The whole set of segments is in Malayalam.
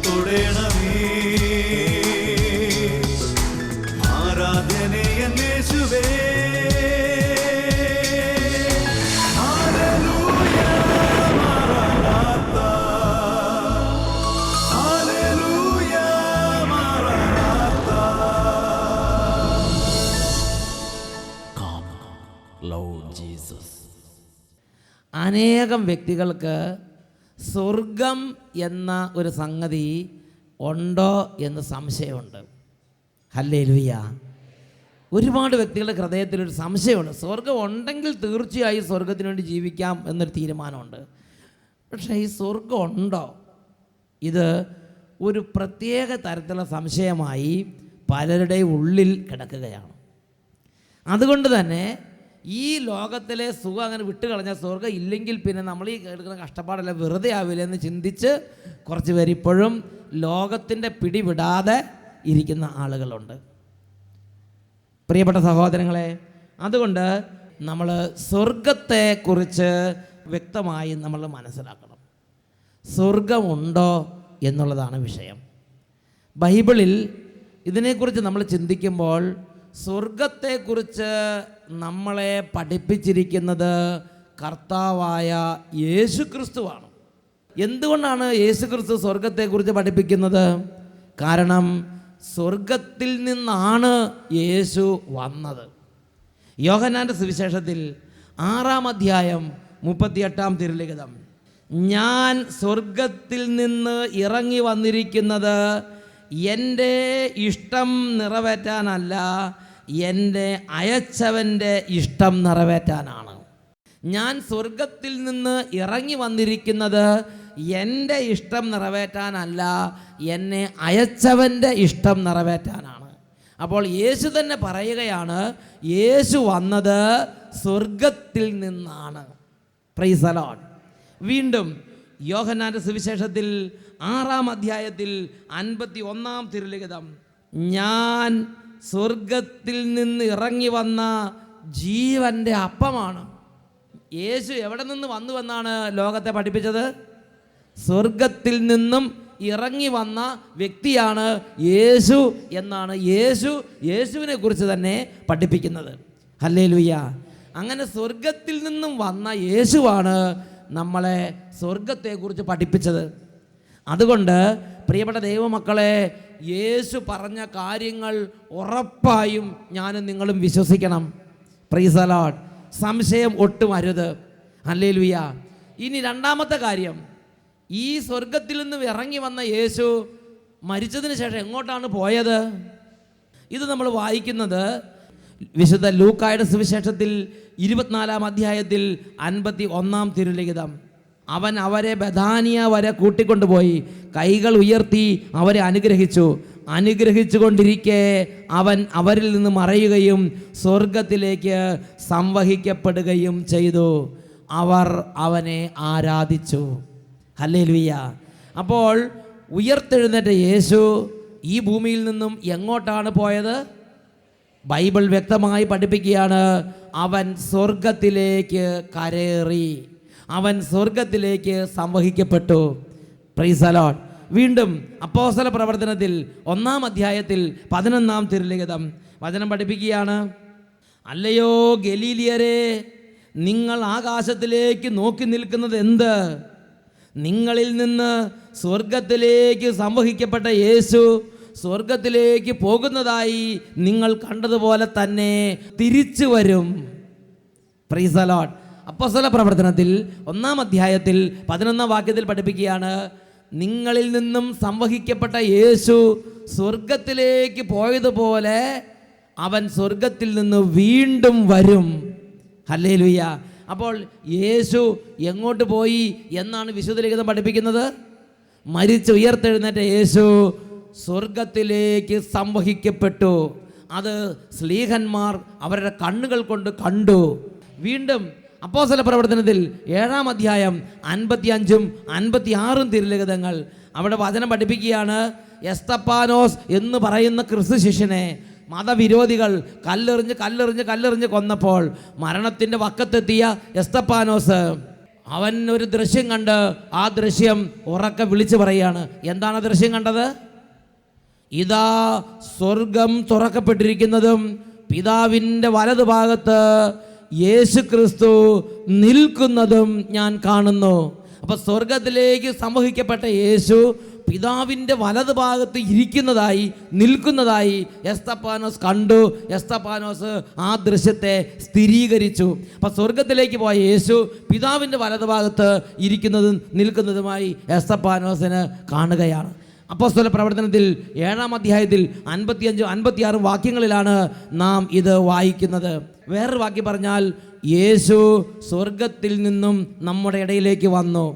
തൊടേണമേ. ആരാധനയ യേശുവേ. ഹല്ലേലൂയ മറനാഥാ. ഹല്ലേലൂയ മറനാഥാ. Come, Lord Jesus. അനേകം വ്യക്തികൾക്ക് സ്വർഗം എന്ന ഒരു സംഗതി ഉണ്ടോ എന്ന് സംശയമുണ്ട്. ഹല്ലേലൂയ. ഒരുപാട് വ്യക്തികളുടെ ഹൃദയത്തിലൊരു സംശയമുണ്ട്. സ്വർഗം ഉണ്ടെങ്കിൽ തീർച്ചയായും സ്വർഗത്തിന് വേണ്ടി ജീവിക്കാം എന്നൊരു തീരുമാനമുണ്ട്. പക്ഷേ ഈ സ്വർഗം ഉണ്ടോ? ഇത് ഒരു പ്രത്യേക തരത്തിലുള്ള സംശയമായി പലരുടെ ഉള്ളിൽ കിടക്കുകയാണ്. അതുകൊണ്ട് തന്നെ ഈ ലോകത്തിലെ സുഖം അങ്ങനെ വിട്ടുകളഞ്ഞാൽ സ്വർഗം ഇല്ലെങ്കിൽ പിന്നെ നമ്മൾ ഈ എടുക്കുന്ന കഷ്ടപ്പാടെല്ലാം വെറുതെ ആവില്ല എന്ന് ചിന്തിച്ച് കുറച്ച് പേര് ഇപ്പോഴും ലോകത്തിൻ്റെ പിടിവിടാതെ ഇരിക്കുന്ന ആളുകളുണ്ട്. പ്രിയപ്പെട്ട സഹോദരങ്ങളെ, അതുകൊണ്ട് നമ്മൾ സ്വർഗത്തെക്കുറിച്ച് വ്യക്തമായി നമ്മൾ മനസ്സിലാക്കണം. സ്വർഗമുണ്ടോ എന്നുള്ളതാണ് വിഷയം. ബൈബിളിൽ ഇതിനെക്കുറിച്ച് നമ്മൾ ചിന്തിക്കുമ്പോൾ സ്വർഗത്തെക്കുറിച്ച് നമ്മളെ പഠിപ്പിച്ചിരിക്കുന്നത് കർത്താവായ യേശു ക്രിസ്തുവാണ്. എന്തുകൊണ്ടാണ് യേശു ക്രിസ്തു സ്വർഗത്തെക്കുറിച്ച് പഠിപ്പിക്കുന്നത്? കാരണം സ്വർഗത്തിൽ നിന്നാണ് യേശു വന്നത്. യോഹന്നാൻ്റെ സുവിശേഷത്തിൽ 6-ാം അധ്യായം 38-ാം തിരുലിഖിതം, ഞാൻ സ്വർഗത്തിൽ നിന്ന് ഇറങ്ങി വന്നിരിക്കുന്നത് എൻ്റെ ഇഷ്ടം നിറവേറ്റാനല്ല, എൻ്റെ അയച്ചവൻ്റെ ഇഷ്ടം നിറവേറ്റാനാണ്. ഞാൻ സ്വർഗത്തിൽ നിന്ന് ഇറങ്ങി വന്നിരിക്കുന്നത് എൻ്റെ ഇഷ്ടം നിറവേറ്റാനല്ല, എന്നെ അയച്ചവൻ്റെ ഇഷ്ടം നിറവേറ്റാനാണ്. അപ്പോൾ യേശു തന്നെ പറയുകയാണ്, യേശു വന്നത് സ്വർഗത്തിൽ നിന്നാണ്. Praise the Lord. വീണ്ടും യോഹന്നാൻ്റെ സുവിശേഷത്തിൽ 6-ാം അധ്യായത്തിൽ 51-ാം തിരുലിഖിതം, ഞാൻ സ്വർഗത്തിൽ നിന്ന് ഇറങ്ങി വന്ന ജീവൻ്റെ അപ്പമാണ്. യേശു എവിടെ നിന്ന് വന്നുവെന്നാണ് ലോകത്തെ പഠിപ്പിച്ചത്? സ്വർഗത്തിൽ നിന്നും ഇറങ്ങി വന്ന വ്യക്തിയാണ് യേശു എന്നാണ് യേശുവിനെ കുറിച്ച് തന്നെ പഠിപ്പിക്കുന്നത്. ഹല്ലേലൂയ. അങ്ങനെ സ്വർഗത്തിൽ നിന്നും വന്ന യേശുവാണ് നമ്മളെ സ്വർഗത്തെക്കുറിച്ച് പഠിപ്പിച്ചത്. അതുകൊണ്ട് പ്രിയപ്പെട്ട ദൈവമക്കളെ, യേശു പറഞ്ഞ കാര്യങ്ങൾ ഉറപ്പായും ഞാനും നിങ്ങളും വിശ്വസിക്കണം. Praise the Lord. സംശയം ഒട്ടും അരുത്. ഹല്ലേലൂയ. ഇനി രണ്ടാമത്തെ കാര്യം, ഈ സ്വർഗത്തിൽ നിന്നും ഇറങ്ങി വന്ന യേശു മരിച്ചതിന് ശേഷം എങ്ങോട്ടാണ് പോയത്? ഇത് നമ്മൾ വായിക്കുന്നത് വിശുദ്ധ ലൂക്കായുടെ സുവിശേഷത്തിൽ 24-ാം അധ്യായത്തിൽ 51-ാം തിരുലിഖിതം. അവൻ അവരെ ബഥാനിയ വരെ കൂട്ടിക്കൊണ്ടുപോയി കൈകൾ ഉയർത്തി അവരെ അനുഗ്രഹിച്ചു കൊണ്ടിരിക്കെ അവൻ അവരിൽ നിന്ന് മറയുകയും സ്വർഗത്തിലേക്ക് സംവഹിക്കപ്പെടുകയും ചെയ്തു. അവർ അവനെ ആരാധിച്ചു. ഹല്ലേലൂയ. അപ്പോൾ ഉയർത്തെഴുന്നേറ്റ യേശു ഈ ഭൂമിയിൽ നിന്നും എങ്ങോട്ടാണ് പോയത്? ബൈബിൾ വ്യക്തമായി പഠിപ്പിക്കുകയാണ്, അവൻ സ്വർഗത്തിലേക്ക് കരേറി, അവൻ സ്വർഗത്തിലേക്ക് സംവഹിക്കപ്പെട്ടു. Praise the Lord. വീണ്ടും അപ്പോസ്തല പ്രവർത്തനത്തിൽ 1-ാം അധ്യായത്തിൽ 11-ാം തിരുലിഖിതം വചനം പഠിപ്പിക്കുകയാണ്, അല്ലയോ ഗലീലിയരെ, നിങ്ങൾ ആകാശത്തിലേക്ക് നോക്കി നിൽക്കുന്നത് എന്ത്? നിങ്ങളിൽ നിന്ന് സ്വർഗത്തിലേക്ക് സംവഹിക്കപ്പെട്ട യേശു സ്വർഗത്തിലേക്ക് പോകുന്നതായി നിങ്ങൾ കണ്ടതുപോലെ തന്നെ തിരിച്ചു വരും. Praise the Lord. അപ്പോസ്തല പ്രവർത്തനത്തിൽ 1-ാം അധ്യായത്തിൽ 11-ാം വാക്യത്തിൽ പഠിപ്പിക്കുകയാണ്, നിങ്ങളിൽ നിന്നും സംവഹിക്കപ്പെട്ട യേശു സ്വർഗത്തിലേക്ക് പോയതുപോലെ അവൻ സ്വർഗത്തിൽ നിന്ന് വീണ്ടും വരും. ഹല്ലേലൂയ. അപ്പോൾ യേശു എങ്ങോട്ട് പോയി എന്നാണ് വിശുദ്ധ ലിഖിതം പഠിപ്പിക്കുന്നത്? മരിച്ച് ഉയർത്തെഴുന്നേറ്റ യേശു സ്വർഗത്തിലേക്ക് സംവഹിക്കപ്പെട്ടു. അത് സ്ലീഹന്മാർ അവരുടെ കണ്ണുകൾ കൊണ്ട് കണ്ടു. വീണ്ടും അപ്പോസ്തല പ്രവർത്തനത്തിൽ 7-ാം അധ്യായം 55-ഉം 56-ഉം തിരുലിഖിതങ്ങൾ അവിടെ വചനം പഠിപ്പിക്കുകയാണ്, എസ്തപ്പാനോസ് എന്ന് പറയുന്ന ക്രിസ്തു ശിഷ്യനെ മതവിരോധികൾ കല്ലെറിഞ്ഞ് കൊന്നപ്പോൾ മരണത്തിൻ്റെ വക്കത്തെത്തിയ എസ്തപ്പാനോസ് അവൻ ഒരു ദൃശ്യം കണ്ട് ആ ദൃശ്യം ഉറക്കെ വിളിച്ചു പറയാണ്. എന്താണ് ആ ദൃശ്യം കണ്ടത്? ഇതാ സ്വർഗം തുറക്കപ്പെട്ടിരിക്കുന്നതും പിതാവിൻ്റെ വലതുഭാഗത്ത് യേശു ക്രിസ്തു നിൽക്കുന്നതും ഞാൻ കാണുന്നു. അപ്പോൾ സ്വർഗത്തിലേക്ക് സംവഹിക്കപ്പെട്ട യേശു പിതാവിൻ്റെ വലതുഭാഗത്ത് ഇരിക്കുന്നതായി നിൽക്കുന്നതായി എസ്തപ്പാനോസ് കണ്ടു. എസ്തപ്പാനോസ് ആ ദൃശ്യത്തെ സ്ഥിരീകരിച്ചു. അപ്പോൾ സ്വർഗത്തിലേക്ക് പോയ യേശു പിതാവിൻ്റെ വലതുഭാഗത്ത് ഇരിക്കുന്നതും നിൽക്കുന്നതുമായി എസ്തപ്പാനോസിന് കാണുകയാണ്. അപ്പോസ്തല പ്രവർത്തനത്തിൽ 7-ാം അധ്യായത്തിൽ 55-56 വാക്യങ്ങളിലാണ് നാം ഇത് വായിക്കുന്നത്. വേറൊരു വാക്യം പറഞ്ഞാൽ, യേശു സ്വർഗത്തിൽ നിന്നും നമ്മുടെ ഇടയിലേക്ക് വന്നു.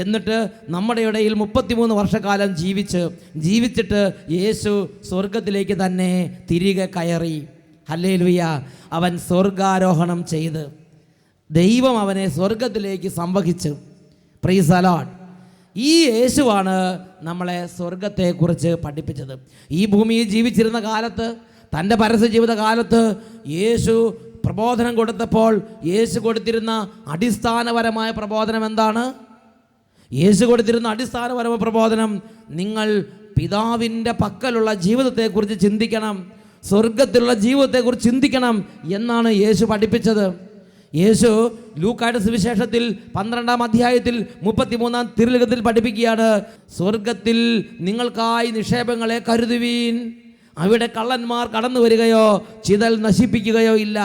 എന്നിട്ട് നമ്മുടെ ഇടയിൽ 33 വർഷക്കാലം ജീവിച്ചിട്ട് യേശു സ്വർഗത്തിലേക്ക് തന്നെ തിരികെ കയറി. ഹല്ലേലൂയ. അവൻ സ്വർഗാരോഹണം ചെയ്ത് ദൈവം അവനെ സ്വർഗത്തിലേക്ക് സംവഹിച്ചു. Praise the Lord. ഈ യേശുവാണ് നമ്മളെ സ്വർഗത്തെക്കുറിച്ച് പഠിപ്പിച്ചത്. ഈ ഭൂമിയിൽ ജീവിച്ചിരുന്ന കാലത്ത്, തൻ്റെ പരസ്യ ജീവിത കാലത്ത് യേശു പ്രബോധനം കൊടുത്തപ്പോൾ യേശു കൊടുത്തിരുന്ന അടിസ്ഥാനപരമായ പ്രബോധനം എന്താണ്? യേശു കൊടുത്തിരുന്ന അടിസ്ഥാനപരമായ പ്രബോധനം, നിങ്ങൾ പിതാവിൻ്റെ പക്കലുള്ള ജീവിതത്തെക്കുറിച്ച് ചിന്തിക്കണം, സ്വർഗത്തിലുള്ള ജീവിതത്തെക്കുറിച്ച് ചിന്തിക്കണം എന്നാണ് യേശു പഠിപ്പിച്ചത്. യേശു ലൂക്കായുടെ സുവിശേഷത്തിൽ 12-ാം അധ്യായത്തിൽ 33-ാം തിരുലിഖിതത്തിൽ പഠിപ്പിക്കുകയാണ്, സ്വർഗത്തിൽ നിങ്ങൾക്കായി നിക്ഷേപങ്ങളെ കരുതുവീൻ, അവിടെ കള്ളന്മാർ കടന്നു വരികയോ ചിതൽ നശിപ്പിക്കുകയോ ഇല്ല.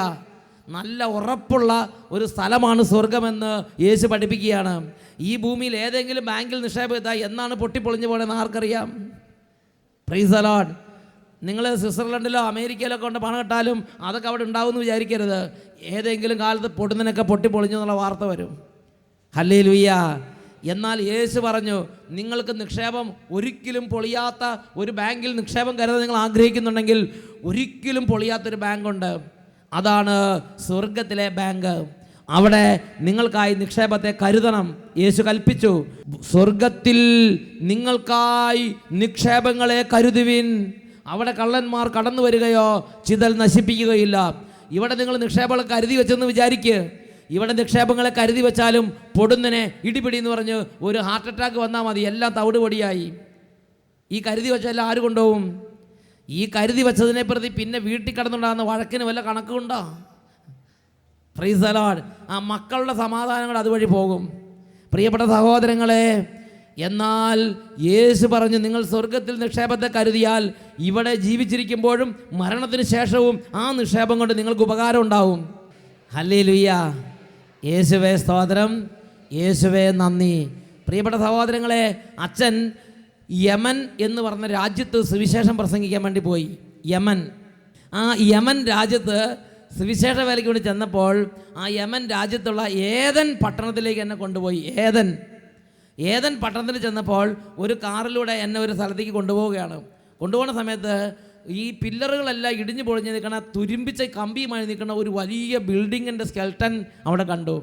നല്ല ഉറപ്പുള്ള ഒരു സ്ഥലമാണ് സ്വർഗമെന്ന് യേശു പഠിപ്പിക്കുകയാണ്. ഈ ഭൂമിയിൽ ഏതെങ്കിലും ബാങ്കിൽ നിക്ഷേപം ഇതായി എന്നാണ് പൊട്ടിപ്പൊളിഞ്ഞു പോകണമെന്ന് ആർക്കറിയാം? Praise the Lord. നിങ്ങൾ സ്വിറ്റ്സർലൻഡിലോ അമേരിക്കയിലോ കൊണ്ട് പണം ഇട്ടാലും അതൊക്കെ അവിടെ ഉണ്ടാവുമെന്ന് വിചാരിക്കരുത്. ഏതെങ്കിലും കാലത്ത് പൊടുന്നതിനൊക്കെ പൊട്ടിപ്പൊളിഞ്ഞു എന്നുള്ള വാർത്ത വരും. ഹല്ലേലൂയ. എന്നാൽ യേശു പറഞ്ഞു, നിങ്ങൾക്ക് നിക്ഷേപം ഒരിക്കലും പൊളിയാത്ത ഒരു ബാങ്കിൽ നിക്ഷേപം കരുതാൻ നിങ്ങൾ ആഗ്രഹിക്കുന്നുണ്ടെങ്കിൽ ഒരിക്കലും പൊളിയാത്തൊരു ബാങ്കുണ്ട്. അതാണ് സ്വർഗത്തിലെ ബാങ്ക്. അവിടെ നിങ്ങൾക്കായി നിക്ഷേപത്തെ കരുതണം. യേശു കൽപ്പിച്ചു, സ്വർഗത്തിൽ നിങ്ങൾക്കായി നിക്ഷേപങ്ങളെ കരുതുവിൻ, അവിടെ കള്ളന്മാർ കടന്നു വരികയോ ചിതൽ നശിപ്പിക്കുകയില്ല. ഇവിടെ നിങ്ങൾ നിക്ഷേപങ്ങൾ കരുതി വെച്ചെന്ന് വിചാരിക്കുക. ഇവിടെ നിക്ഷേപങ്ങളെ കരുതി വെച്ചാലും പൊടുന്നനെ ഇടിപിടി എന്ന് പറഞ്ഞ് ഒരു ഹാർട്ട് അറ്റാക്ക് വന്നാൽ മതി, എല്ലാം തവിടുപൊടിയായി. ഈ കരുതി വെച്ചെല്ലാം ആര് കൊണ്ടുപോകും? ഈ കരുതി വെച്ചതിനെ പ്രതി പിന്നെ വീട്ടിൽ കിടന്നുണ്ടാകുന്ന വഴക്കിന് വല്ല കണക്കുണ്ടോ? Praise the Lord. ആ മക്കളുടെ സമാധാനങ്ങൾ അതുവഴി പോകും. പ്രിയപ്പെട്ട സഹോദരങ്ങളെ, എന്നാൽ യേശു പറഞ്ഞു, നിങ്ങൾ സ്വർഗത്തിൽ നിക്ഷേപത്തെ കരുതിയാൽ ഇവിടെ ജീവിച്ചിരിക്കുമ്പോഴും മരണത്തിന് ശേഷവും ആ നിക്ഷേപം കൊണ്ട് നിങ്ങൾക്ക് ഉപകാരം ഉണ്ടാവും. ഹല്ലേലൂയ. യേശുവേ സ്തോത്രം, യേശുവേ നന്ദി. പ്രിയപ്പെട്ട സഹോദരങ്ങളെ, അച്ഛൻ യമൻ എന്ന് പറഞ്ഞ രാജ്യത്ത് സുവിശേഷം പ്രസംഗിക്കാൻ വേണ്ടി പോയി. യമൻ. ആ യമൻ രാജ്യത്ത് സുവിശേഷ വേലയ്ക്ക് വേണ്ടി ചെന്നപ്പോൾ ആ യമൻ രാജ്യത്തുള്ള ഏദൻ പട്ടണത്തിലേക്ക് എന്നെ കൊണ്ടുപോയി. ഏദൻ പട്ടണത്തിൽ ചെന്നപ്പോൾ ഒരു കാറിലൂടെ എന്നെ ഒരു സ്ഥലത്തേക്ക് കൊണ്ടുപോവുകയാണ്. കൊണ്ടുപോകുന്ന സമയത്ത് ഈ പില്ലറുകളെല്ലാം ഇടിഞ്ഞു പൊളിഞ്ഞ് നിൽക്കുന്ന, തുരുമ്പിച്ച കമ്പിയുമായി നിൽക്കുന്ന ഒരു വലിയ ബിൽഡിങ്ങിൻ്റെ സ്കെൽട്ടൻ അവിടെ കണ്ടു.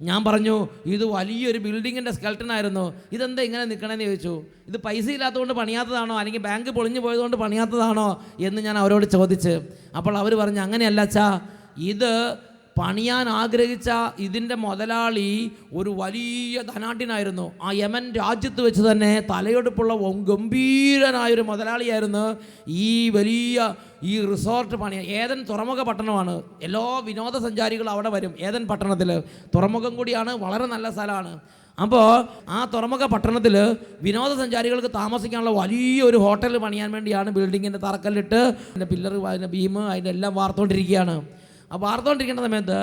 ഞാൻ പറഞ്ഞു, ഇത് വലിയൊരു ബിൽഡിങ്ങിൻ്റെ സ്കെൽട്ടനായിരുന്നു, ഇതെന്താ ഇങ്ങനെ നിൽക്കണമെന്ന് ചോദിച്ചു. ഇത് പൈസ ഇല്ലാത്തതുകൊണ്ട് പണിയാത്തതാണോ അല്ലെങ്കിൽ ബാങ്ക് പൊളിഞ്ഞു പോയതുകൊണ്ട് പണിയാത്തതാണോ എന്ന് ഞാൻ അവരോട് ചോദിച്ച്. അപ്പോൾ അവർ പറഞ്ഞു, അങ്ങനെയല്ല അച്ഛാ, ഇത് പണിയാൻ ആഗ്രഹിച്ച ഇതിൻ്റെ മുതലാളി ഒരു വലിയ ധനാഢ്യനായിരുന്നു. ആ യമൻ രാജ്യത്ത് വെച്ച് തന്നെ തലയെടുപ്പുള്ള ഗംഭീരനായൊരു മുതലാളിയായിരുന്നു ഈ വലിയ ഈ റിസോർട്ട് പണിയാൻ. ഏദൻ തുറമുഖ പട്ടണമാണ്. എല്ലാ വിനോദസഞ്ചാരികളും അവിടെ വരും. ഏദൻ പട്ടണത്തിൽ തുറമുഖം കൂടിയാണ്, വളരെ നല്ല സ്ഥലമാണ്. അപ്പോൾ ആ തുറമുഖ പട്ടണത്തിൽ വിനോദസഞ്ചാരികൾക്ക് താമസിക്കാനുള്ള വലിയൊരു ഹോട്ടൽ പണിയാൻ വേണ്ടിയാണ് ബിൽഡിങ്ങിൻ്റെ തറക്കല്ലിട്ട് അതിൻ്റെ പില്ലർ, അതിൻ്റെ ബീം, അതിൻ്റെ എല്ലാം വാർത്തുകൊണ്ടിരിക്കുകയാണ്. ആ വാർത്തുകൊണ്ടിരിക്കുന്ന സമയത്ത്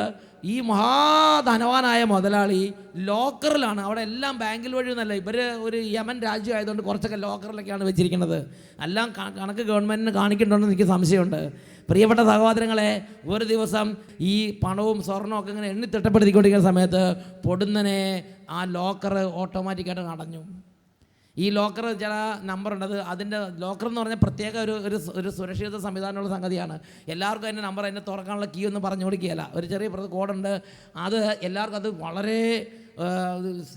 ഈ മഹാധനവാനായ മുതലാളി ലോക്കറിലാണ്. അവിടെ എല്ലാം ബാങ്കിൽ വഴി ഒന്നല്ല, ഇവർ ഒരു യമൻ രാജ്യം ആയതുകൊണ്ട് കുറച്ചൊക്കെ ലോക്കറിലൊക്കെയാണ് വെച്ചിരിക്കുന്നത്. എല്ലാം കണക്ക് ഗവൺമെൻറ്റിന് കാണിക്കുന്നുണ്ടെന്ന് എനിക്ക് സംശയമുണ്ട്. പ്രിയപ്പെട്ട സഹോദരങ്ങളെ, ഒരു ദിവസം ഈ പണവും സ്വർണവും ഒക്കെ ഇങ്ങനെ എണ്ണി തിട്ടപ്പെടുത്തിക്കൊണ്ടിരിക്കുന്ന സമയത്ത് പൊടുന്നനെ ആ ലോക്കർ ഓട്ടോമാറ്റിക്കായിട്ട് അടഞ്ഞു. ഈ ലോക്കർ ചില നമ്പറുണ്ട്, അതിൻ്റെ ലോക്കർ എന്ന് പറഞ്ഞാൽ പ്രത്യേക ഒരു സുരക്ഷിത സംവിധാനമുള്ള സംഗതിയാണ്. എല്ലാവർക്കും അതിൻ്റെ നമ്പർ, അതിൻ്റെ തുറക്കാനുള്ള കീ ഒന്നും പറഞ്ഞു കൊടുക്കുകയില്ല. ഒരു ചെറിയ കോഡുണ്ട്, അത് എല്ലാവർക്കും അത് വളരെ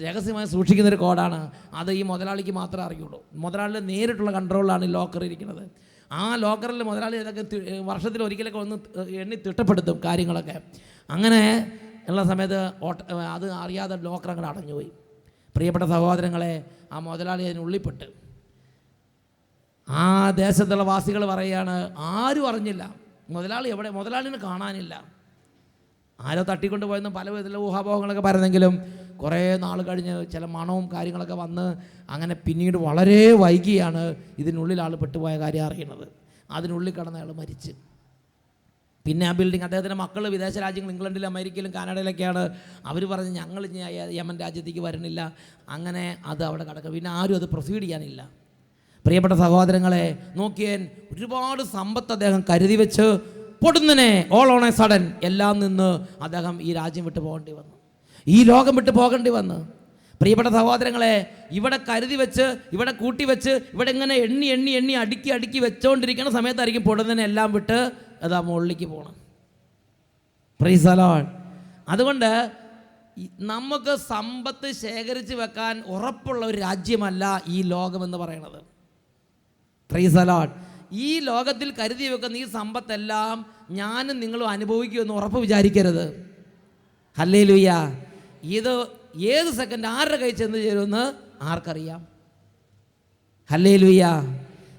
രഹസ്യമായി സൂക്ഷിക്കുന്നൊരു കോഡാണ്. അത് ഈ മുതലാളിക്ക് മാത്രമേ അറിയുള്ളൂ. മുതലാളിയുടെ നേരിട്ടുള്ള കൺട്രോളിലാണ് ഈ ലോക്കർ ഇരിക്കുന്നത്. ആ ലോക്കറിൽ മുതലാളി ഇതൊക്കെ വർഷത്തിൽ ഒരിക്കലൊക്കെ ഒന്ന് എണ്ണി തിട്ടപ്പെടുത്തും കാര്യങ്ങളൊക്കെ. അങ്ങനെ ഉള്ള സമയത്ത് അത് അറിയാതെ ലോക്കർ അങ്ങോട്ട് അടഞ്ഞുപോയി. പ്രിയപ്പെട്ട സഹോദരങ്ങളെ, ആ മുതലാളി അതിനുള്ളിൽപ്പെട്ട്. ആ ദേശത്തുള്ള വാസികൾ പറയുകയാണ്, ആരും അറിഞ്ഞില്ല, മുതലാളി എവിടെ, മുതലാളിനെ കാണാനില്ല. ആരോ തട്ടിക്കൊണ്ട് പോയെന്നും പല വിധത്തിലുള്ള ഊഹാപോഹങ്ങളൊക്കെ പറയുന്നെങ്കിലും കുറേ നാൾ കഴിഞ്ഞ് ചില മണവും കാര്യങ്ങളൊക്കെ വന്ന് അങ്ങനെ പിന്നീട് വളരെ വൈകിയാണ് ഇതിനുള്ളിൽ ആൾ പെട്ടുപോയ കാര്യം അറിയുന്നത്. അതിനുള്ളിൽ കിടന്ന ആൾ മരിച്ച്. പിന്നെ ആ ബിൽഡിംഗ്, അദ്ദേഹത്തിൻ്റെ മക്കൾ വിദേശ രാജ്യങ്ങൾ, ഇംഗ്ലണ്ടിലും അമേരിക്കയിലും കാനഡയിലൊക്കെയാണ്. അവർ പറഞ്ഞ് ഞങ്ങൾ ഇനി യമൻ രാജ്യത്തേക്ക് വരുന്നില്ല. അങ്ങനെ അത് അവിടെ കിടക്കുക. പിന്നെ ആരും അത് പ്രൊസീഡ് ചെയ്യാനില്ല. പ്രിയപ്പെട്ട സഹോദരങ്ങളെ, നോക്കിയേൻ, ഒരുപാട് സമ്പത്ത് അദ്ദേഹം കരുതി വെച്ച് പൊടുന്നനെ ഓൾ ഓൺ എ സഡൻ എല്ലാം നിന്ന് അദ്ദേഹം ഈ രാജ്യം വിട്ട് പോകേണ്ടി വന്നു, ഈ ലോകം വിട്ട് പോകേണ്ടി വന്നു. പ്രിയപ്പെട്ട സഹോദരങ്ങളെ, ഇവിടെ കരുതി വെച്ച്, ഇവിടെ കൂട്ടി വെച്ച്, ഇവിടെ ഇങ്ങനെ എണ്ണി എണ്ണി എണ്ണി അടുക്കി അടുക്കി വെച്ചുകൊണ്ടിരിക്കുന്ന സമയത്തായിരിക്കും പൊടുന്നനെ എല്ലാം വിട്ട് അതാ മുകളിലേക്ക് പോകണം. Praise the Lord. അതുകൊണ്ട് നമുക്ക് സമ്പത്ത് ശേഖരിച്ച് വെക്കാൻ ഉറപ്പുള്ള ഒരു രാജ്യമല്ല ഈ ലോകമെന്ന് പറയുന്നത്. Praise the Lord. ഈ ലോകത്തിൽ കരുതി വെക്കുന്ന ഈ സമ്പത്തെല്ലാം ഞാനും നിങ്ങളും അനുഭവിക്കുമെന്ന് ഉറപ്പ് വിചാരിക്കരുത്. ഹല്ലേലൂയ. ഇത് ഏത് സെക്കൻഡ് ആരുടെ കൈ ചെന്ന് ചേരുമെന്ന് ആർക്കറിയാം? ഹല്ലേലൂയ.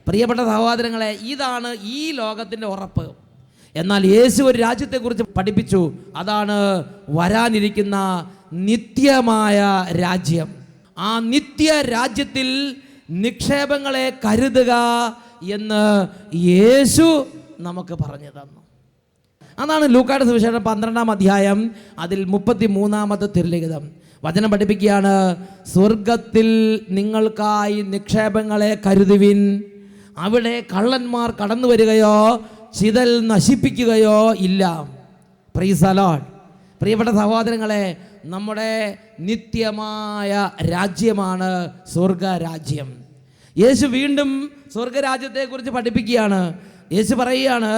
പ്രിയപ്പെട്ട സഹോദരങ്ങളെ, ഇതാണ് ഈ ലോകത്തിൻ്റെ ഉറപ്പ്. എന്നാൽ യേശു ഒരു രാജ്യത്തെക്കുറിച്ച് പഠിപ്പിച്ചു. അതാണ് വരാനിരിക്കുന്ന നിത്യമായ രാജ്യം. ആ നിത്യ രാജ്യത്തിൽ നിക്ഷേപങ്ങളെ കരുതുക എന്ന് യേശു നമുക്ക് പറഞ്ഞു തന്നു. അതാണ് ലൂക്കായുടെ സുവിശേഷം 12-ാം അധ്യായം അതിൽ 33-ാമത്തെ തിരുലിഖിതം. വചനം പഠിപ്പിക്കുകയാണ്, സ്വർഗത്തിൽ നിങ്ങൾക്കായി നിക്ഷേപങ്ങളെ കരുതുവിൻ, അവിടെ കള്ളന്മാർ കടന്നു വരികയോ ചിതൽ നശിപ്പിക്കുകയോ ഇല്ല. Praise the Lord. പ്രിയപ്പെട്ട സഹോദരങ്ങളെ, നമ്മുടെ നിത്യമായ രാജ്യമാണ് സ്വർഗരാജ്യം. യേശു വീണ്ടും സ്വർഗരാജ്യത്തെക്കുറിച്ച് പഠിപ്പിക്കുകയാണ്. യേശു പറയുകയാണ്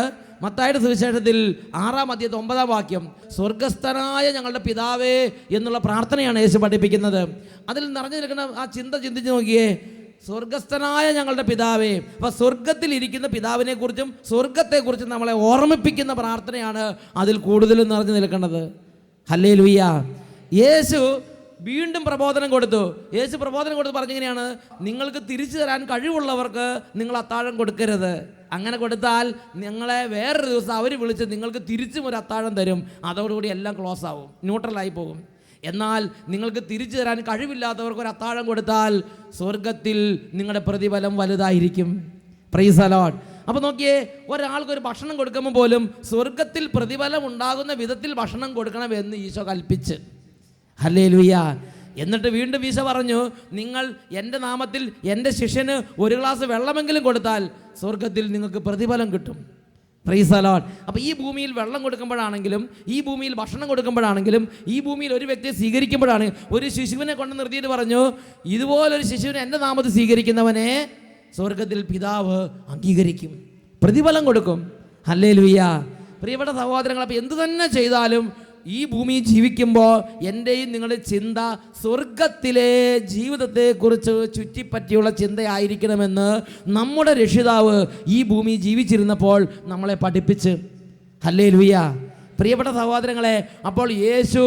മത്തായിയുടെ സുവിശേഷത്തിൽ 6-ാം അധ്യായം 9-ാം വാക്യം, സ്വർഗസ്ഥനായ ഞങ്ങളുടെ പിതാവേ എന്നുള്ള പ്രാർത്ഥനയാണ് യേശു പഠിപ്പിക്കുന്നത്. അതിൽ നിറഞ്ഞു നിൽക്കുന്ന ആ ചിന്ത ചിന്തിച്ച് നോക്കിയേ, സ്വർഗസ്ഥനായ ഞങ്ങളുടെ പിതാവേ. അപ്പോൾ സ്വർഗത്തിൽ ഇരിക്കുന്ന പിതാവിനെ കുറിച്ചും സ്വർഗത്തെക്കുറിച്ചും നമ്മളെ ഓർമ്മിപ്പിക്കുന്ന പ്രാർത്ഥനയാണ് അതിൽ കൂടുതലും നിറഞ്ഞു നിൽക്കുന്നത്. ഹല്ലേലൂയ. യേശു വീണ്ടും പ്രബോധനം കൊടുത്തു. യേശു പ്രബോധനം കൊടുത്ത് പറഞ്ഞിങ്ങനെയാണ്, നിങ്ങൾക്ക് തിരിച്ചു തരാൻ കഴിവുള്ളവർക്ക് നിങ്ങൾ അത്താഴം കൊടുക്കരുത്. അങ്ങനെ കൊടുത്താൽ നിങ്ങളെ വേറൊരു ദിവസം അവർ വിളിച്ച് നിങ്ങൾക്ക് തിരിച്ചും ഒരു അത്താഴം തരും. അതോടുകൂടി എല്ലാം ക്ലോസ് ആവും, ന്യൂട്രലായി പോകും. എന്നാൽ നിങ്ങൾക്ക് തിരിച്ചു തരാൻ കഴിവില്ലാത്തവർക്ക് ഒരു അത്താഴം കൊടുത്താൽ സ്വർഗത്തിൽ നിങ്ങളുടെ പ്രതിഫലം വലുതായിരിക്കും. Praise the Lord. അപ്പോൾ നോക്കിയേ, ഒരാൾക്കൊരു ഭക്ഷണം കൊടുക്കുമ്പോൾ പോലും സ്വർഗത്തിൽ പ്രതിഫലം ഉണ്ടാകുന്ന വിധത്തിൽ ഭക്ഷണം കൊടുക്കണമെന്ന് ഈശോ കൽപ്പിച്ച്. ഹല്ലേലൂയ. എന്നിട്ട് വീണ്ടും ഈശോ പറഞ്ഞു, നിങ്ങൾ എൻ്റെ നാമത്തിൽ എൻ്റെ ശിഷ്യന് ഒരു ഗ്ലാസ് വെള്ളമെങ്കിലും കൊടുത്താൽ സ്വർഗത്തിൽ നിങ്ങൾക്ക് പ്രതിഫലം കിട്ടും. Praise the Lord. അപ്പോൾ ഈ ഭൂമിയിൽ വെള്ളം കൊടുക്കുമ്പോഴാണെങ്കിലും, ഈ ഭൂമിയിൽ ഭക്ഷണം കൊടുക്കുമ്പോഴാണെങ്കിലും, ഈ ഭൂമിയിൽ ഒരു വ്യക്തിയെ സ്വീകരിക്കുമ്പോഴാണ്, ഒരു ശിശുവിനെ കൊണ്ട് നിർത്തിയിട്ട് പറഞ്ഞു, ഇതുപോലൊരു ശിശുവിനെ എൻ്റെ നാമത്തിൽ സ്വീകരിക്കുന്നവനെ സ്വർഗത്തിൽ പിതാവ് അംഗീകരിക്കും, പ്രതിഫലം കൊടുക്കും. ഹല്ലേലൂയ. പ്രിയപ്പെട്ട സഹോദരങ്ങൾ, അപ്പോൾ എന്തു തന്നെ ചെയ്താലും ഈ ഭൂമിയിൽ ജീവിക്കുമ്പോൾ എൻ്റെയും നിങ്ങളുടെ ചിന്ത സ്വർഗത്തിലെ ജീവിതത്തെക്കുറിച്ച് ചുറ്റിപ്പറ്റിയുള്ള ചിന്തയായിരിക്കണമെന്ന് നമ്മുടെ രക്ഷിതാവ് ഈ ഭൂമി ജീവിച്ചിരുന്നപ്പോൾ നമ്മളെ പഠിപ്പിച്ച്. ഹല്ലേലൂയ. പ്രിയപ്പെട്ട സഹോദരങ്ങളെ, അപ്പോൾ യേശു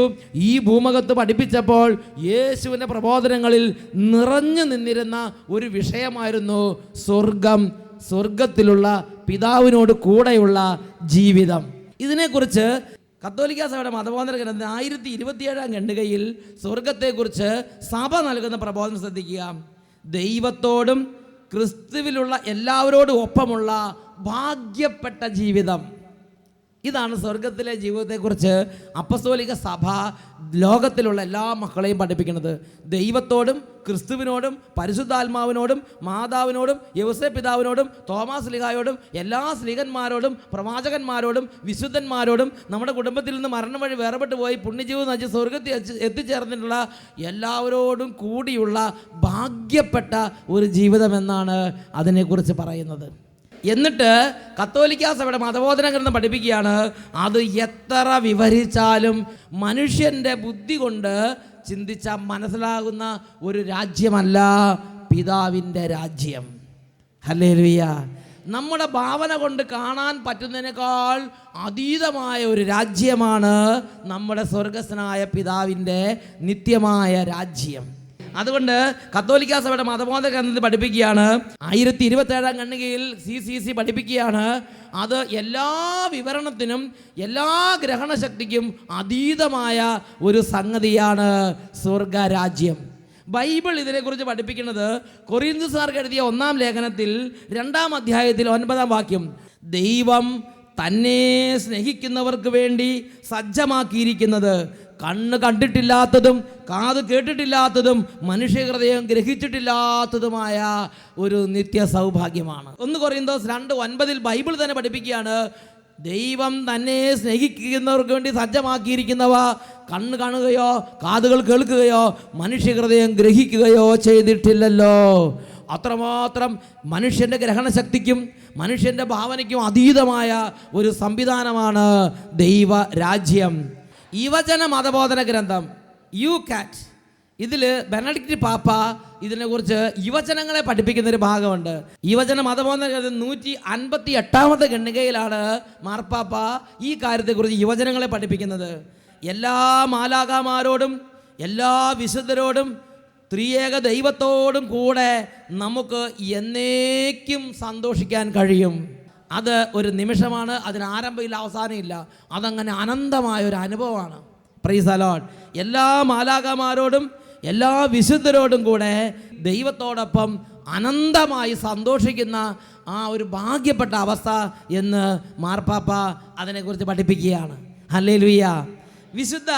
ഈ ഭൂമുഖത്ത് പഠിപ്പിച്ചപ്പോൾ യേശുവിൻ്റെ പ്രബോധനങ്ങളിൽ നിറഞ്ഞു നിന്നിരുന്ന ഒരു വിഷയമായിരുന്നു സ്വർഗം, സ്വർഗത്തിലുള്ള പിതാവിനോട് കൂടെയുള്ള ജീവിതം. ഇതിനെക്കുറിച്ച് കത്തോലിക്ക സഭയുടെ മതബോധന ഗ്രന്ഥം 1027-ാം ഖണ്ഡികയിൽ സ്വർഗത്തെക്കുറിച്ച് സഭ നൽകുന്ന പ്രബോധനം ശ്രദ്ധിക്കുക. ദൈവത്തോടും ക്രിസ്തുവിലുള്ള എല്ലാവരോടും ഒപ്പമുള്ള ഭാഗ്യപ്പെട്ട ജീവിതം. ഇതാണ് സ്വർഗത്തിലെ ജീവിതത്തെക്കുറിച്ച് അപ്പസ്തോലിക സഭ ലോകത്തിലുള്ള എല്ലാ മക്കളെയും പഠിപ്പിക്കുന്നത്. ദൈവത്തോടും ക്രിസ്തുവിനോടും പരിശുദ്ധാത്മാവിനോടും മാതാവിനോടും യൗസേപ്പ് പിതാവിനോടും തോമാസ് സ്ലീഹായോടും എല്ലാ സ്ലീഹന്മാരോടും പ്രവാചകന്മാരോടും വിശുദ്ധന്മാരോടും നമ്മുടെ കുടുംബത്തിൽ നിന്ന് മരണം വഴി വേർപെട്ട് പോയി പുണ്യജീവിതം നയിച്ച് സ്വർഗത്തിൽ എത്തിച്ചേർന്നിട്ടുള്ള എല്ലാവരോടും കൂടിയുള്ള ഭാഗ്യപ്പെട്ട ഒരു ജീവിതമെന്നാണ് അതിനെക്കുറിച്ച് പറയുന്നത്. എന്നിട്ട് കത്തോലിക്ക സഭയുടെ മതബോധന ഗ്രന്ഥം പഠിപ്പിക്കുകയാണ്, അത് എത്ര വിവരിച്ചാലും മനുഷ്യൻ്റെ ബുദ്ധി കൊണ്ട് ചിന്തിച്ചാൽ മനസ്സിലാകുന്ന ഒരു രാജ്യമല്ല പിതാവിൻ്റെ രാജ്യം. ഹല്ലേലൂയ. നമ്മുടെ ഭാവന കൊണ്ട് കാണാൻ പറ്റുന്നതിനേക്കാൾ അതീതമായ ഒരു രാജ്യമാണ് നമ്മുടെ സ്വർഗസ്ഥനായ പിതാവിൻ്റെ നിത്യമായ രാജ്യം. അതുകൊണ്ട് കത്തോലിക്കാ സഭയുടെ മതബോധ ഗ്രന്ഥത്തിൽ പഠിപ്പിക്കുകയാണ്, 1027 ഖണ്ഡികയിൽ CCC പഠിപ്പിക്കുകയാണ്, അത് എല്ലാ വിവരണത്തിനും എല്ലാ ഗ്രഹണശക്തിക്കും അതീതമായ ഒരു സംഗതിയാണ് സ്വർഗരാജ്യം. ബൈബിൾ ഇതിനെക്കുറിച്ച് പഠിപ്പിക്കുന്നത് കൊരിന്ത്യൻകാർക്ക് എഴുതിയ 1-ാം ലേഖനത്തിൽ 2-ാം അധ്യായത്തിൽ 9-ാം വാക്യം, ദൈവം തന്നെ സ്നേഹിക്കുന്നവർക്ക് വേണ്ടി സജ്ജമാക്കിയിരിക്കുന്നത് കണ്ണ് കണ്ടിട്ടില്ലാത്തതും കാത് കേട്ടിട്ടില്ലാത്തതും മനുഷ്യഹൃദയം ഗ്രഹിച്ചിട്ടില്ലാത്തതുമായ ഒരു നിത്യ സൗഭാഗ്യമാണ്. 1 കൊരിന്തോസ് 2:9 ബൈബിൾ തന്നെ പഠിപ്പിക്കുകയാണ്, ദൈവം തന്നെ സ്നേഹിക്കുന്നവർക്ക് വേണ്ടി സജ്ജമാക്കിയിരിക്കുന്നവ കണ്ണ് കാണുകയോ കാതുകൾ കേൾക്കുകയോ മനുഷ്യഹൃദയം ഗ്രഹിക്കുകയോ ചെയ്തിട്ടില്ലല്ലോ. അത്രമാത്രം മനുഷ്യൻ്റെ ഗ്രഹണശക്തിക്കും മനുഷ്യൻ്റെ ഭാവനയ്ക്കും അതീതമായ ഒരു സംവിധാനമാണ് ദൈവരാജ്യം. യുവജന മതബോധന ഗ്രന്ഥം യുകാറ്റ്, ഇതിൽ ബെനഡിക്റ്റ് പാപ്പ ഇതിനെക്കുറിച്ച് യുവജനങ്ങളെ പഠിപ്പിക്കുന്നൊരു ഭാഗമുണ്ട്. യുവജന മതബോധന ഗ്രന്ഥം 158-ാമത്തെ ഖണ്ഡികയിലാണ് മാർപ്പാപ്പ ഈ കാര്യത്തെക്കുറിച്ച് യുവജനങ്ങളെ പഠിപ്പിക്കുന്നത്. എല്ലാ മാലാഖമാരോടും എല്ലാ വിശുദ്ധരോടും ത്രിയേക ദൈവത്തോടും കൂടെ നമുക്ക് എന്നേക്കും സന്തോഷിക്കാൻ കഴിയും. അത് ഒരു നിമിഷമാണ്, അതിന് ആരംഭമില്ല അവസാനമില്ല, അതങ്ങനെ അനന്തമായ ഒരു അനുഭവമാണ്. Praise the Lord. എല്ലാ മാലാഖമാരോടും എല്ലാ വിശുദ്ധരോടും കൂടെ ദൈവത്തോടൊപ്പം അനന്തമായി സന്തോഷിക്കുന്ന ആ ഒരു ഭാഗ്യപ്പെട്ട അവസ്ഥ എന്ന് മാർപ്പാപ്പ അതിനെക്കുറിച്ച് പഠിപ്പിക്കുകയാണ്. ഹല്ലേലൂയ. വിശുദ്ധ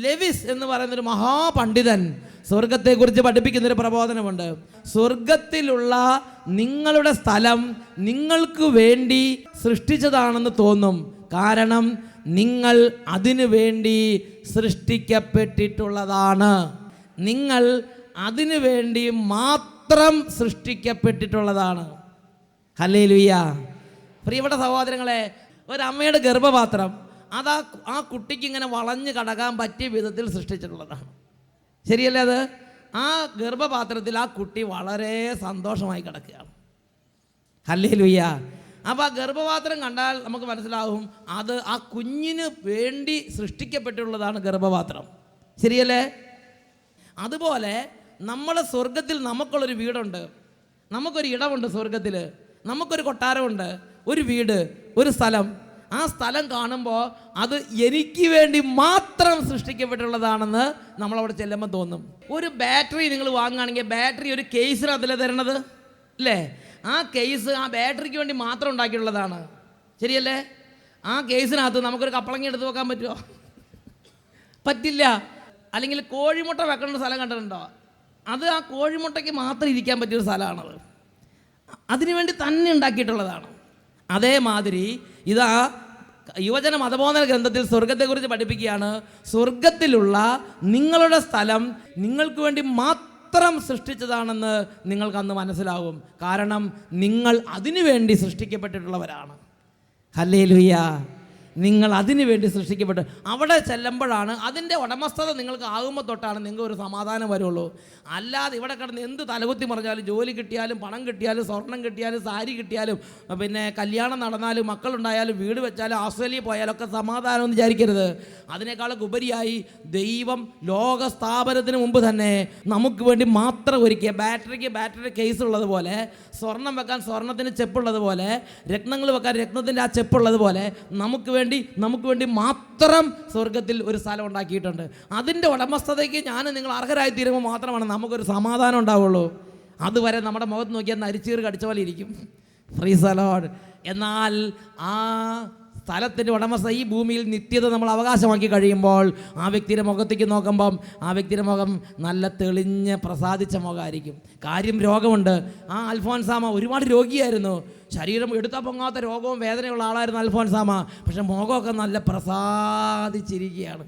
ലെവിസ് എന്ന് പറയുന്നൊരു മഹാപണ്ഡിതൻ സ്വർഗത്തെക്കുറിച്ച് പഠിപ്പിക്കുന്നൊരു പ്രബോധനമുണ്ട്. സ്വർഗത്തിലുള്ള നിങ്ങളുടെ സ്ഥലം നിങ്ങൾക്ക് വേണ്ടി സൃഷ്ടിച്ചതാണെന്ന് തോന്നും, കാരണം നിങ്ങൾ അതിനു വേണ്ടി സൃഷ്ടിക്കപ്പെട്ടിട്ടുള്ളതാണ്. നിങ്ങൾ അതിനു വേണ്ടി മാത്രം സൃഷ്ടിക്കപ്പെട്ടിട്ടുള്ളതാണ്. ഹല്ലേലൂയ. പ്രിയപ്പെട്ട സഹോദരങ്ങളെ, ഒരമ്മയുടെ ഗർഭപാത്രം അത് ആ കുട്ടിക്ക് ഇങ്ങനെ വളഞ്ഞു കടക്കാൻ പറ്റിയ വിധത്തിൽ സൃഷ്ടിച്ചിട്ടുള്ളതാണ്. ശരിയല്ലേ? അത് ആ ഗർഭപാത്രത്തിൽ ആ കുട്ടി വളരെ സന്തോഷമായി കിടക്കുകയാണ്. ഹല്ലേലൂയ. അപ്പോൾ ആ ഗർഭപാത്രം കണ്ടാൽ നമുക്ക് മനസ്സിലാവും അത് ആ കുഞ്ഞിന് വേണ്ടി സൃഷ്ടിക്കപ്പെട്ടുള്ളതാണ് ഗർഭപാത്രം. ശരിയല്ലേ? അതുപോലെ നമ്മുടെ സ്വർഗത്തിൽ നമുക്കുള്ളൊരു വീടുണ്ട്, നമുക്കൊരു ഇടമുണ്ട് സ്വർഗത്തിൽ, നമുക്കൊരു കൊട്ടാരമുണ്ട്, ഒരു വീട്, ഒരു സ്ഥലം. ആ സ്ഥലം കാണുമ്പോൾ അത് എനിക്ക് വേണ്ടി മാത്രം സൃഷ്ടിക്കപ്പെട്ടുള്ളതാണെന്ന് നമ്മളവിടെ ചെല്ലുമ്പോൾ തോന്നും. ഒരു ബാറ്ററി നിങ്ങൾ വാങ്ങുകയാണെങ്കിൽ ബാറ്ററി ഒരു കേസിനകത്തല്ലേ തരണത്, അല്ലേ? ആ കേസ് ആ ബാറ്ററിക്ക് വേണ്ടി മാത്രം ഉണ്ടാക്കിയിട്ടുള്ളതാണ്. ശരിയല്ലേ? ആ കേസിനകത്ത് നമുക്കൊരു കപ്പളങ്ങി എടുത്ത് വെക്കാൻ പറ്റുമോ? പറ്റില്ല. അല്ലെങ്കിൽ കോഴിമുട്ട വെക്കേണ്ട സ്ഥലം കണ്ടിട്ടുണ്ടോ? അത് ആ കോഴിമുട്ടയ്ക്ക് മാത്രം ഇരിക്കാൻ പറ്റിയൊരു സ്ഥലമാണത്. അതിനുവേണ്ടി തന്നെ ഉണ്ടാക്കിയിട്ടുള്ളതാണ്. അതേമാതിരി ഇതാ യുവജന മതബോധന ഗ്രന്ഥത്തിൽ സ്വർഗത്തെക്കുറിച്ച് പഠിപ്പിക്കുകയാണ്. സ്വർഗത്തിലുള്ള നിങ്ങളുടെ സ്ഥലം നിങ്ങൾക്ക് വേണ്ടി മാത്രം സൃഷ്ടിച്ചതാണെന്ന് നിങ്ങൾക്ക് അന്ന് മനസ്സിലാവും, കാരണം നിങ്ങൾ അതിനു വേണ്ടി സൃഷ്ടിക്കപ്പെട്ടിട്ടുള്ളവരാണ്. ഹല്ലേലൂയ. നിങ്ങൾ അതിനു വേണ്ടി സൃഷ്ടിക്കപ്പെട്ടു. അവിടെ ചെല്ലുമ്പോഴാണ് അതിൻ്റെ ഉടമസ്ഥത നിങ്ങൾക്ക് ആകുമ്പോൾ തൊട്ടാണ് നിങ്ങൾക്ക് ഒരു സമാധാനം വരുള്ളൂ. അല്ലാതെ ഇവിടെ കിടന്ന് എന്ത് തലകുത്തി മറിഞ്ഞാലും, ജോലി കിട്ടിയാലും പണം കിട്ടിയാലും സ്വർണം കിട്ടിയാലും സാരി കിട്ടിയാലും പിന്നെ കല്യാണം നടന്നാലും മക്കളുണ്ടായാലും വീട് വെച്ചാലും ഓസ്ട്രേലിയ പോയാലൊക്കെ സമാധാനം എന്ന് വിചാരിക്കരുത്. അതിനേക്കാളൊക്കെ ഉപരിയായി ദൈവം ലോക സ്ഥാപനത്തിന് മുമ്പ് തന്നെ നമുക്ക് വേണ്ടി മാത്രം ഒരുക്കിയ ബാറ്ററിക്ക് ബാറ്ററി കേസ് ഉള്ളതുപോലെ, സ്വർണം വെക്കാൻ സ്വർണത്തിന് ചെപ്പുള്ളതുപോലെ, രത്നങ്ങൾ വെക്കാൻ രത്നത്തിൻ്റെ ആ ചെപ്പുള്ളതുപോലെ നമുക്ക് വേണ്ടി മാത്രം സ്വർഗത്തിൽ ഒരു സ്ഥലം ഉണ്ടാക്കിയിട്ടുണ്ട്. അതിൻ്റെ ഉടമസ്ഥതയ്ക്ക് നിങ്ങൾ അർഹരായി തീരുമ്പോൾ മാത്രമാണ് നമുക്കൊരു സമാധാനം ഉണ്ടാവുള്ളൂ. അതുവരെ നമ്മുടെ മുഖത്ത് നോക്കിയാൽ നരിച്ചീറ് കടിച്ച പോലെ ഇരിക്കും. Praise the Lord. എന്നാൽ ആ സ്ഥലത്തിൻ്റെ ഉടമസ്ഥ ഈ ഭൂമിയിൽ നിത്യത നമ്മൾ അവകാശമാക്കി കഴിയുമ്പോൾ ആ വ്യക്തിയുടെ മുഖത്തേക്ക് നോക്കുമ്പം ആ വ്യക്തിയുടെ മുഖം നല്ല തെളിഞ്ഞ് പ്രസാദിച്ച മുഖമായിരിക്കും. കാര്യം രോഗമുണ്ട്. ആ അൽഫോൻസാമ ഒരുപാട് രോഗിയായിരുന്നു, ശരീരം എടുത്താൽ പൊങ്ങാത്ത രോഗവും വേദനയുള്ള ആളായിരുന്നു അൽഫോൻസാമ. പക്ഷെ മുഖമൊക്കെ നല്ല പ്രസാദിച്ചിരിക്കുകയാണ്.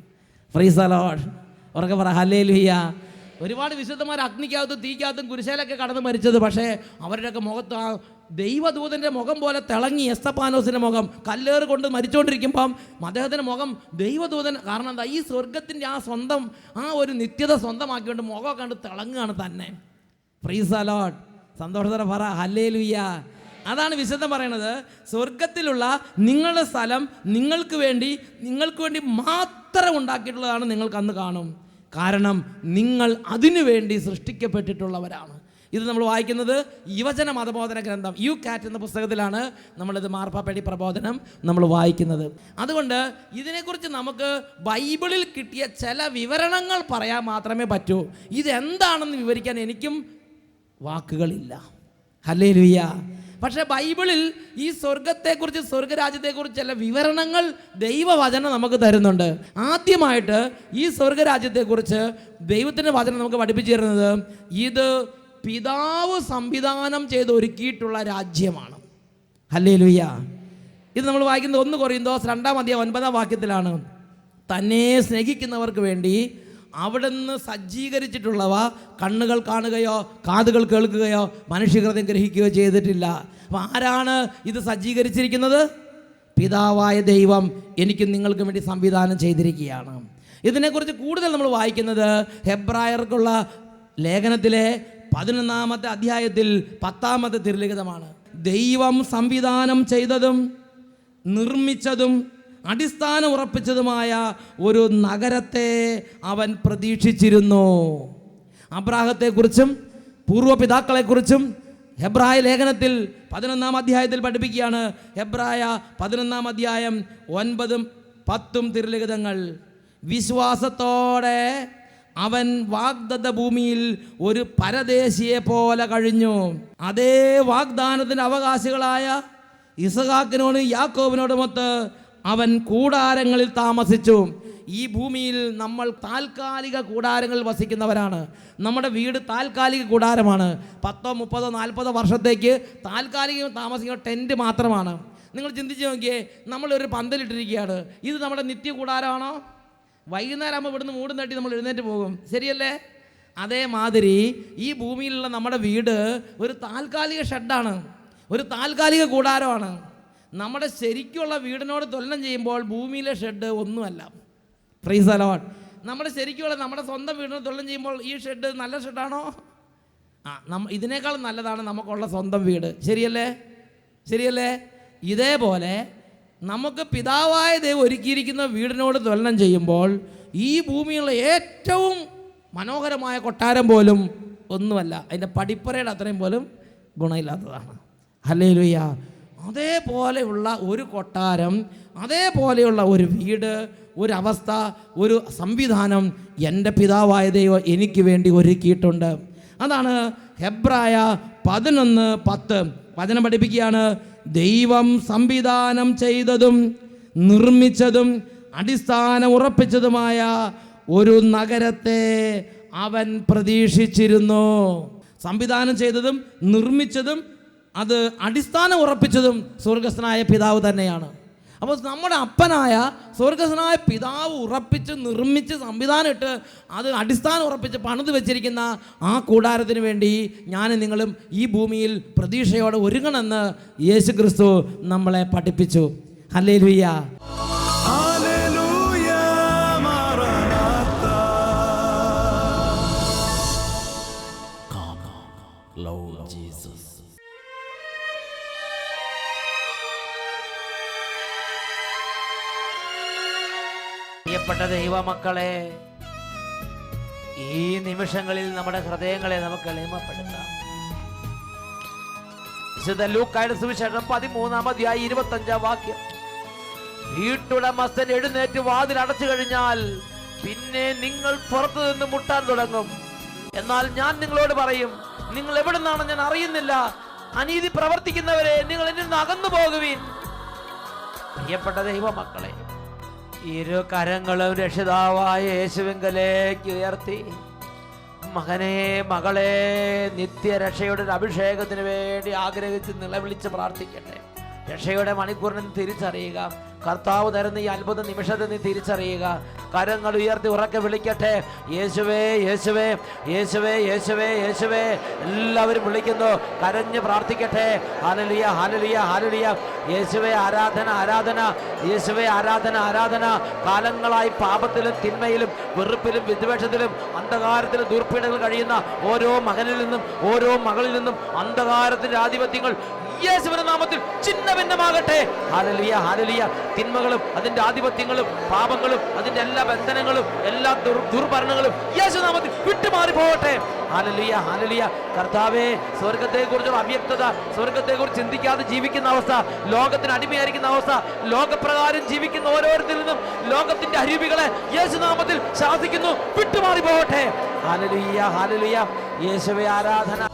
Praise the Lord. ഉറക്കെ പറ ഹല്ലേലൂയ. ഒരുപാട് വിശുദ്ധന്മാർ അഗ്നിക്കകത്തും തീക്കകത്തും കുരിശയിലൊക്കെ കടന്ന് മരിച്ചത്, പക്ഷേ അവരുടെയൊക്കെ മുഖത്ത് ആ ദൈവദൂതൻ്റെ മുഖം പോലെ തിളങ്ങി. എസ്തപ്പാനോസിൻ്റെ മുഖം കല്ലേറ് കൊണ്ട് മരിച്ചുകൊണ്ടിരിക്കുമ്പം അദ്ദേഹത്തിൻ്റെ മുഖം ദൈവദൂതൻ, കാരണം എന്താ, ഈ സ്വർഗത്തിൻ്റെ ആ സ്വന്തം ആ ഒരു നിത്യത സ്വന്തമാക്കിക്കൊണ്ട് മുഖം കണ്ട് തിളങ്ങുകയാണ് തന്നെ. Praise the Lord. സന്തോഷത്തോടെ പറ ഹല്ലേലൂയ. അതാണ് വിശുദ്ധം പറയണത്. സ്വർഗത്തിലുള്ള നിങ്ങളുടെ സ്ഥലം നിങ്ങൾക്ക് വേണ്ടി മാത്രം ഉണ്ടാക്കിയിട്ടുള്ളതാണ്. നിങ്ങൾക്ക് അന്ന് കാണും. കാരണം നിങ്ങൾ അതിനു വേണ്ടി സൃഷ്ടിക്കപ്പെട്ടിട്ടുള്ളവരാണ്. ഇത് നമ്മൾ വായിക്കുന്നത് യുവജന മതബോധന ഗ്രന്ഥം യുകാറ്റ് എന്ന പുസ്തകത്തിലാണ് നമ്മളിത് മാർപ്പാപ്പടി പ്രബോധനം നമ്മൾ വായിക്കുന്നത്. അതുകൊണ്ട് ഇതിനെക്കുറിച്ച് നമുക്ക് ബൈബിളിൽ കിട്ടിയ ചില വിവരണങ്ങൾ പറയാൻ മാത്രമേ പറ്റൂ. ഇതെന്താണെന്ന് വിവരിക്കാൻ എനിക്കും വാക്കുകളില്ല. ഹല്ലേലൂയ. പക്ഷേ ബൈബിളിൽ ഈ സ്വർഗത്തെക്കുറിച്ച്, സ്വർഗരാജ്യത്തെക്കുറിച്ച് ചില വിവരണങ്ങൾ ദൈവവചനം നമുക്ക് തരുന്നുണ്ട്. ആദ്യമായിട്ട് ഈ സ്വർഗരാജ്യത്തെക്കുറിച്ച് ദൈവത്തിൻ്റെ വചനം നമുക്ക് പഠിപ്പിച്ചു തരുന്നത് ഇത് പിതാവ് സംവിധാനം ചെയ്ത് ഒരുക്കിയിട്ടുള്ള രാജ്യമാണ്. ഹല്ലേലൂയ. ഇത് നമ്മൾ വായിക്കുന്നത് 1 കൊരിന്തോസ് 2:9 തന്നെ സ്നേഹിക്കുന്നവർക്ക് വേണ്ടി അവിടുന്ന് സജ്ജീകരിച്ചിട്ടുള്ളവ കണ്ണുകൾ കാണുകയോ കാതുകൾ കേൾക്കുകയോ മനുഷ്യഹൃദയം ഗ്രഹിക്കുകയോ ചെയ്തിട്ടില്ല. അപ്പം ആരാണ് ഇത് സജ്ജീകരിച്ചിരിക്കുന്നത്? പിതാവായ ദൈവം എനിക്കും നിങ്ങൾക്കും വേണ്ടി സംവിധാനം ചെയ്തിരിക്കുകയാണ്. ഇതിനെക്കുറിച്ച് കൂടുതൽ നമ്മൾ വായിക്കുന്നത് ഹെബ്രായർക്കുള്ള ലേഖനത്തിലെ 11-ാമത്തെ അധ്യായത്തിൽ 10-ാമത്തെ തിരുലിഖിതമാണ്. ദൈവം സംവിധാനം ചെയ്തതും നിർമ്മിച്ചതും അടിസ്ഥാനം ഉറപ്പിച്ചതുമായ ഒരു നഗരത്തെ അവൻ പ്രതീക്ഷിച്ചിരുന്നു. അബ്രാഹത്തെക്കുറിച്ചും പൂർവ്വപിതാക്കളെക്കുറിച്ചും ഹെബ്രായ ലേഖനത്തിൽ 11-ാം അധ്യായത്തിൽ പഠിപ്പിക്കുകയാണ്. ഹെബ്രായ 11-ാം അധ്യായം 9-10 തിരുലിഖിതങ്ങൾ. വിശ്വാസത്തോടെ അവൻ വാഗ്ദത്ത ഭൂമിയിൽ ഒരു പരദേശിയെ പോലെ കഴിഞ്ഞു. അതേ വാഗ്ദാനത്തിൻ്റെ അവകാശികളായ ഇസഹാക്കിനോട് യാക്കോബിനോടുമൊത്ത് അവൻ കൂടാരങ്ങളിൽ താമസിച്ചു. ഈ ഭൂമിയിൽ നമ്മൾ താൽക്കാലിക കൂടാരങ്ങളിൽ വസിക്കുന്നവരാണ്. നമ്മുടെ വീട് താൽക്കാലിക കൂടാരമാണ്. 10, 30, 40 വർഷത്തേക്ക് താൽക്കാലിക താമസിക്കുന്ന ടെൻറ്റ് മാത്രമാണ്. നിങ്ങൾ ചിന്തിച്ച് നോക്കിയേ, നമ്മളൊരു പന്തലിട്ടിരിക്കുകയാണ്. ഇത് നമ്മുടെ നിത്യ കൂടാരമാണോ? വൈകുന്നേരം ആകുമ്പോൾ ഇവിടുന്ന് മൂടും തട്ടി നമ്മൾ എഴുന്നേറ്റ് പോകും, ശരിയല്ലേ? അതേമാതിരി ഈ ഭൂമിയിലുള്ള നമ്മുടെ വീട് ഒരു താൽക്കാലിക ഷെഡാണ്, ഒരു താൽക്കാലിക കൂടാരമാണ്. നമ്മുടെ ശരിക്കുള്ള വീടിനോട് തുലനം ചെയ്യുമ്പോൾ ഭൂമിയിലെ ഷെഡ് ഒന്നുമല്ല. Praise the Lord. നമ്മുടെ ശരിക്കുള്ള നമ്മുടെ സ്വന്തം വീടിനോട് തുലനം ചെയ്യുമ്പോൾ ഈ ഷെഡ് നല്ല ഷെഡാണോ? ഇതിനേക്കാൾ നല്ലതാണ് നമുക്കുള്ള സ്വന്തം വീട്, ശരിയല്ലേ? ഇതേപോലെ നമുക്ക് പിതാവായ ദൈവം ഒരുക്കിയിരിക്കുന്ന വീടിനോട് തുലനം ചെയ്യുമ്പോൾ ഈ ഭൂമിയിലുള്ള ഏറ്റവും മനോഹരമായ കൊട്ടാരം പോലും ഒന്നുമല്ല, അതിൻ്റെ പടിപ്പുരയുടെ അത്രയും പോലും ഗുണമില്ലാത്തതാണ്. ഹല്ലേലൂയ. അതേപോലെയുള്ള ഒരു കൊട്ടാരം, അതേപോലെയുള്ള ഒരു വീട്, ഒരു അവസ്ഥ, ഒരു സംവിധാനം എൻ്റെ പിതാവായ ദൈവം എനിക്ക് വേണ്ടി ഒരുക്കിയിട്ടുണ്ട്. അതാണ് ഹെബ്രായ 11:10 വചനം പഠിപ്പിക്കുകയാണ്. ദൈവം സംവിധാനം ചെയ്തതും നിർമ്മിച്ചതും അടിസ്ഥാനം ഉറപ്പിച്ചതുമായ ഒരു നഗരത്തെ അവൻ പ്രതീക്ഷിച്ചിരുന്നു. സംവിധാനം ചെയ്തതും നിർമ്മിച്ചതും അത് അടിസ്ഥാനം ഉറപ്പിച്ചതും സ്വർഗസ്ഥനായ പിതാവ് തന്നെയാണ്. അപ്പോൾ നമ്മുടെ അപ്പനായ സ്വർഗസ്ഥനായ പിതാവ് ഉറപ്പിച്ച് നിർമ്മിച്ച് സംവിധാനം ഇട്ട് അത് അടിസ്ഥാനം ഉറപ്പിച്ച് പണിത് വെച്ചിരിക്കുന്ന ആ കൂടാരത്തിന് വേണ്ടി ഞാനും നിങ്ങളും ഈ ഭൂമിയിൽ പ്രതീക്ഷയോടെ ഒരുങ്ങണമെന്ന് യേശു ക്രിസ്തു നമ്മളെ പഠിപ്പിച്ചു. ഹല്ലേലൂയ. ഹല്ലേലൂയ. മാറാനാത്ത. Come, Lord Jesus. പ്രിയപ്പെട്ട ദൈവമക്കളെ, ഈ നിമിഷങ്ങളിൽ നമ്മുടെ ഹൃദയങ്ങളെ നമുക്ക് എളിമപ്പെടുത്താം. വിശുദ്ധ ലൂക്കായുടെ സുവിശേഷം 13-ാം അധ്യായം 25-ാം വാക്യം. വീട്ടുടമസ്ഥൻ എഴുന്നേറ്റ് വാതിൽ അടച്ചു കഴിഞ്ഞാൽ പിന്നെ നിങ്ങൾ പുറത്തു നിന്ന് മുട്ടാൻ തുടങ്ങും. എന്നാൽ ഞാൻ നിങ്ങളോട് പറയും, നിങ്ങൾ എവിടെ നിന്നാണ് ഞാൻ അറിയുന്നില്ല. അനീതി പ്രവർത്തിക്കുന്നവരെ നിങ്ങൾ എന്നിൽ നിന്ന് അകന്നു പോകുവിൻ. പ്രിയപ്പെട്ട ദൈവമക്കളെ, ഇരു കരങ്ങളും രക്ഷിതാവായ യേശുവിങ്കലേക്ക് ഉയർത്തി, മകനെ മകളെ നിത്യരക്ഷയുടെ അഭിഷേകത്തിന് വേണ്ടി ആഗ്രഹിച്ച് നിലവിളിച്ച് പ്രാർത്ഥിക്കട്ടെ. രക്ഷയുടെ മണിക്കൂറിന് തിരിച്ചറിയുക. കർത്താവ് തരുന്ന ഈ അത്ഭുത നിമിഷത്തെ നീ തിരിച്ചറിയുക. കരങ്ങൾ ഉയർത്തി ഉറക്കെ വിളിക്കട്ടെ, യേശുവേ യേശുവേ യേശുവേ യേശുവേ യേശുവേ. എല്ലാവരും വിളിക്കുന്നു, കരഞ്ഞ് പ്രാർത്ഥിക്കട്ടെ. Hallelujah hallelujah hallelujah. യേശുവേ ആരാധന ആരാധന, യേശുവേ ആരാധന ആരാധന. കാലങ്ങളായി പാപത്തിലും തിന്മയിലും വെറുപ്പിലും വിദ്വേഷത്തിലും അന്ധകാരത്തിലും ദുർപീഡകൾ കഴിയുന്ന ഓരോ മകനിൽ നിന്നും ഓരോ മകളിൽ നിന്നും അന്ധകാരത്തിൻ്റെ ആധിപത്യങ്ങൾ യേശുവിന്റെ നാമത്തിൽ ചിന്ന ഭിന്നമാകട്ടെ. Hallelujah, hallelujah. തിന്മകളും അതിന്റെ ആധിപത്യങ്ങളും പാപങ്ങളും അതിന്റെ എല്ലാ ബന്ധനങ്ങളും എല്ലാ ദുർഭരണങ്ങളും യേശുനാമത്തിൽ വിട്ടുമാറി പോകട്ടെ. Hallelujah, hallelujah. കർത്താവേ, സ്വർഗത്തെക്കുറിച്ചുള്ള അവ്യക്തത, സ്വർഗത്തെക്കുറിച്ച് ചിന്തിക്കാതെ ജീവിക്കുന്ന അവസ്ഥ, ലോകത്തിന് അടിമയായിരിക്കുന്ന അവസ്ഥ, ലോകപ്രകാരം ജീവിക്കുന്ന ഓരോരുത്തരിൽ നിന്നും ലോകത്തിന്റെ അരൂപികളെ യേശുനാമത്തിൽ ശാസിക്കുന്നു, വിട്ടുമാറി പോകട്ടെ. Hallelujah, hallelujah. യേശുവേ ആരാധന,